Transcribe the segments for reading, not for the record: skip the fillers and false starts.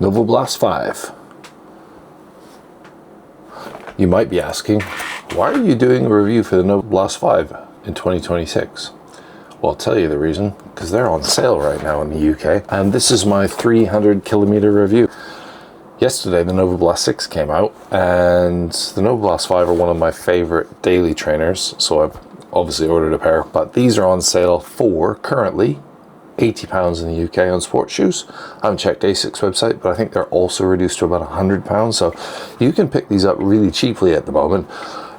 Novablast 5. You might be asking, why are you doing a review for the Novablast 5 in 2026? Well, I'll tell you the reason, because they're on sale right now in the UK, and this is my 300 kilometer review. Yesterday, the Novablast 6 came out, and the Novablast 5 are one of my favorite daily trainers, so I've obviously ordered a pair, but these are on sale for, currently, £80 in the UK on sports shoes. I haven't checked ASICS website, but I think they're also reduced to about £100, so you can pick these up really cheaply at the moment.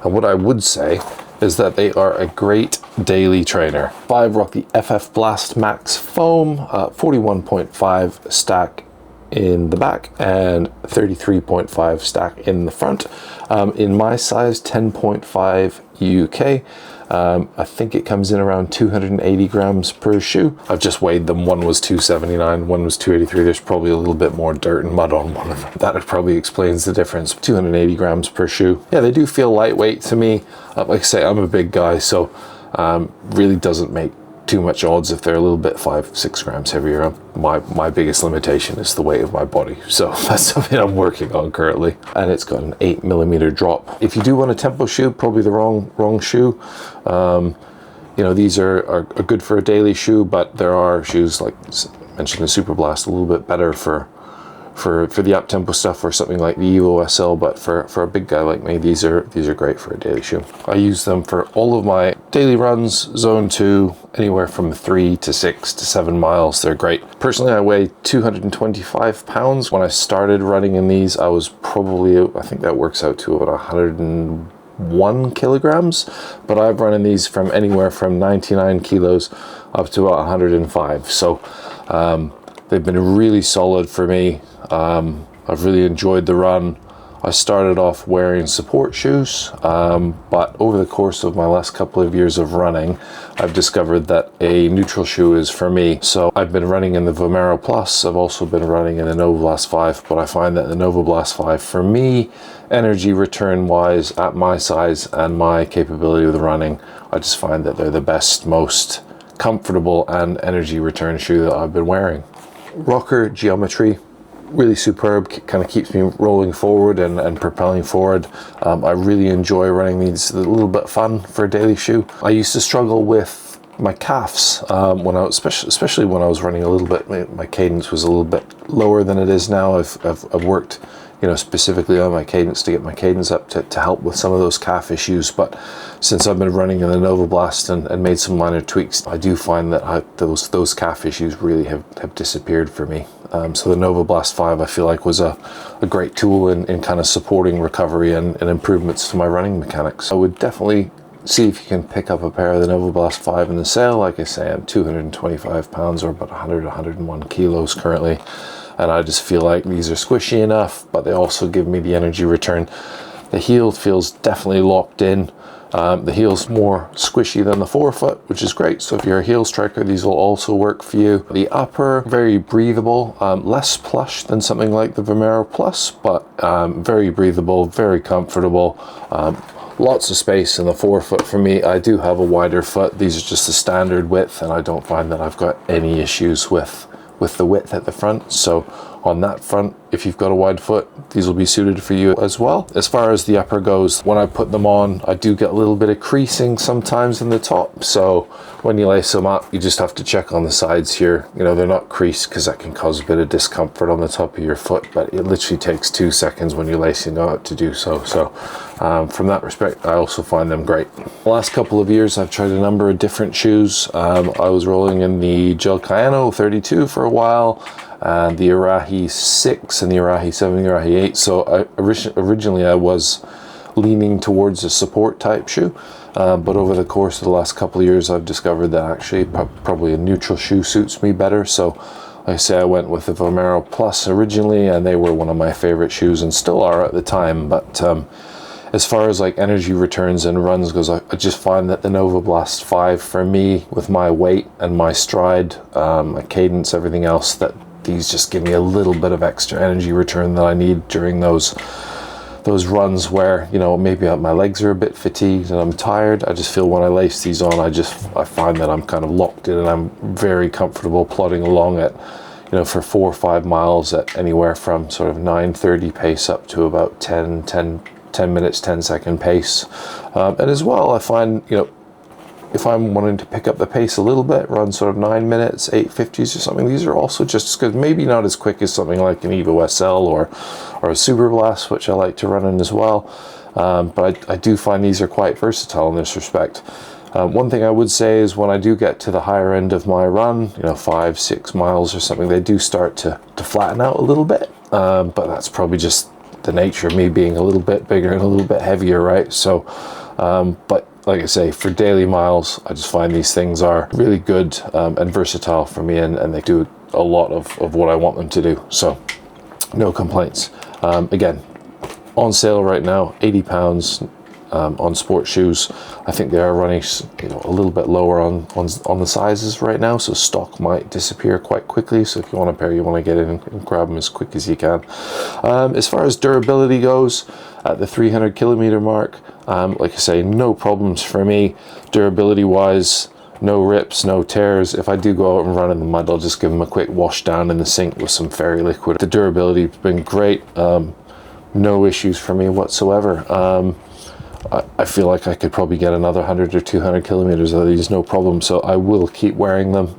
And what I would say is that they are a great daily trainer. 5 rock the FF Blast Max Foam, 41.5 stack in the back and 33.5 stack in the front. In my size, 10.5 UK. I think it comes in around 280 grams per shoe. I've just weighed them. One was 279, one was 283. There's probably a little bit more dirt and mud on one of them. That probably explains the difference. 280 grams per shoe. Yeah, they do feel lightweight to me. Like I say, I'm a big guy, so really doesn't make too much odds if they're a little bit 5-6 grams heavier. My biggest limitation is the weight of my body, so that's something I'm working on currently. And it's got an 8mm drop. If you do want a tempo shoe, probably the wrong shoe. You know, these are good for a daily shoe, but there are shoes like mentioned the Super Blast a little bit better for the up-tempo stuff, or something like the Evo SL, but for a big guy like me, these are great for a daily shoe. I use them for all of my daily runs, zone 2, anywhere from 3 to 6 to 7 miles. They're great. Personally, I weigh 225 pounds. When I started running in these, I was probably, I think that works out to about 101 kilograms, but I've run in these from anywhere from 99 kilos up to about 105. So they've been really solid for me. I've really enjoyed the run. I started off wearing support shoes, but over the course of my last couple of years of running, I've discovered that a neutral shoe is for me. So I've been running in the Vomero Plus. I've also been running in the Novablast 5, but I find that the Novablast 5, for me, energy return wise, at my size and my capability with running, I just find that they're the best, most comfortable and energy return shoe that I've been wearing. Rocker geometry, really superb, kind of keeps me rolling forward and propelling forward. I really enjoy running these. A little bit fun for a daily shoe. I used to struggle with my calves when I was, especially when I was running a little bit. My cadence was a little bit lower than it is now. I've worked, you know, specifically on my cadence to get my cadence up to help with some of those calf issues. But since I've been running in the Novablast and made some minor tweaks, I do find that those calf issues really have disappeared for me. So the Novablast 5, I feel like, was a great tool in kind of supporting recovery and improvements to my running mechanics. I would definitely see if you can pick up a pair of the Novablast 5 in the sale. Like I say, I'm 225 pounds, or about 101 kilos currently. And I just feel like these are squishy enough, but they also give me the energy return. The heel feels definitely locked in. The heel's more squishy than the forefoot, which is great. So if you're a heel striker, these will also work for you. The upper, very breathable, less plush than something like the Vomero Plus, but very breathable, very comfortable. Lots of space in the forefoot for me. I do have a wider foot. These are just the standard width, and I don't find that I've got any issues with the width at the front. So on that front, if you've got a wide foot, these will be suited for you as well. As far as the upper goes, when I put them on, I do get a little bit of creasing sometimes in the top. So when you lace them up, you just have to check on the sides here. You know, they're not creased because that can cause a bit of discomfort on the top of your foot, but it literally takes 2 seconds when you're lacing them up to do so. So from that respect, I also find them great. The last couple of years, I've tried a number of different shoes. I was rolling in the Gel Cayano 32 for a while, and the Arahi 6 and the Arahi 7 and the Arahi 8. So originally I was leaning towards a support type shoe, but over the course of the last couple of years, I've discovered that actually probably a neutral shoe suits me better. So like I say, I went with the Vomero Plus originally, and they were one of my favorite shoes and still are at the time. But as far as like energy returns and runs goes, I just find that the Novablast 5 for me, with my weight and my stride, my cadence, everything else, that these just give me a little bit of extra energy return that I need during those runs where, you know, maybe my legs are a bit fatigued and I'm tired. I just feel when I lace these on, I find that I'm kind of locked in and I'm very comfortable plodding along at, you know, for 4 or 5 miles at anywhere from sort of 9:30 pace up to about 10 minutes, 10-second pace. And as well, I find, you know, if I'm wanting to pick up the pace a little bit, run sort of 9 minutes, 8:50s or something, these are also just as good. Maybe not as quick as something like an Evo SL or a Superblast, which I like to run in as well. But I do find these are quite versatile in this respect. One thing I would say is when I do get to the higher end of my run, you know, 5-6 miles or something, they do start to flatten out a little bit. But that's probably just the nature of me being a little bit bigger and a little bit heavier, right? So, but like I say, for daily miles, I just find these things are really good and versatile for me, and they do a lot of what I want them to do. So no complaints. Again, on sale right now, £80 on sports shoes. I think they are running, you know, a little bit lower on the sizes right now, so stock might disappear quite quickly. So if you want a pair, you want to get in and grab them as quick as you can. As far as durability goes, at the 300 kilometer mark, like I say, no problems for me durability wise. No rips, no tears. If I do go out and run in the mud, I'll just give them a quick wash down in the sink with some fairy liquid. The durability has been great. No issues for me whatsoever. I feel like I could probably get another 100 or 200 kilometers of these, no problem. So I will keep wearing them.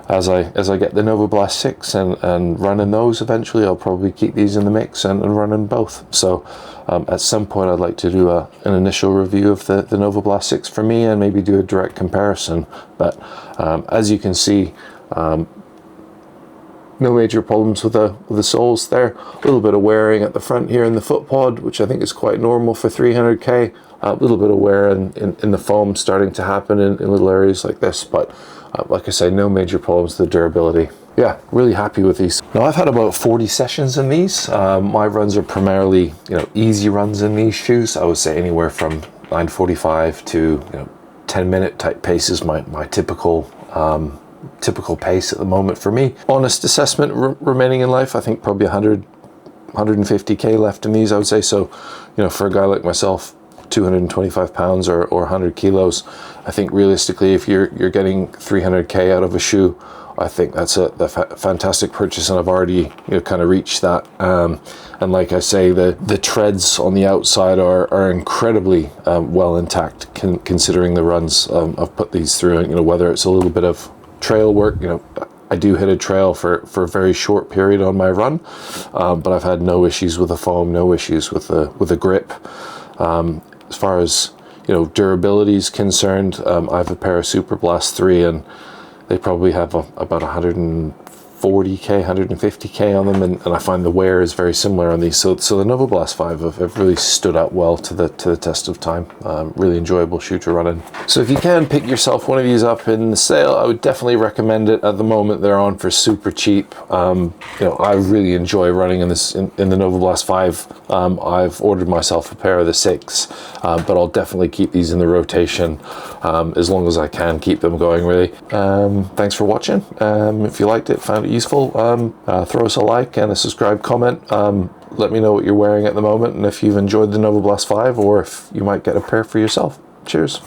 As I get the Novablast 6 and run in those eventually, I'll probably keep these in the mix and run in both. So at some point I'd like to do an initial review of the Novablast 6 for me and maybe do a direct comparison. But as you can see, no major problems with the soles there. A little bit of wearing at the front here in the foot pod, which I think is quite normal for 300k. A little bit of wear in the foam starting to happen in little areas like this, but like I say, no major problems with the durability. Yeah, really happy with these. Now I've had about 40 sessions in these. My runs are primarily, you know, easy runs in these shoes. I would say anywhere from 9:45 to, you know, 10-minute type paces. My typical pace at the moment for me. Honest assessment remaining in life, I think probably 150k left in these, I would say. So, you know, for a guy like myself, 225 pounds or 100 kilos, I think realistically, if you're getting 300k out of a shoe, I think that's a fantastic purchase, and I've already, you know, kind of reached that. And like I say, the treads on the outside are incredibly well intact, considering the runs I've put these through. And, you know, whether it's a little bit of trail work, you know, I do hit a trail for a very short period on my run, but I've had no issues with the foam, no issues with the grip. As far as, you know, durability is concerned, I have a pair of Superblast 3 and they probably have about 140k, 150k on them, and I find the wear is very similar on these. So the Novablast 5 have really stood out well to the test of time. Really enjoyable shoe to run in. So if you can pick yourself one of these up in the sale, I would definitely recommend it. At the moment, they're on for super cheap. You know, I really enjoy running in the Novablast 5. I've ordered myself a pair of the 6, but I'll definitely keep these in the rotation as long as I can keep them going, really. Thanks for watching. If you liked it, found it useful, throw us a like and a subscribe, comment. Let me know what you're wearing at the moment and if you've enjoyed the Novablast 5 or if you might get a pair for yourself. Cheers.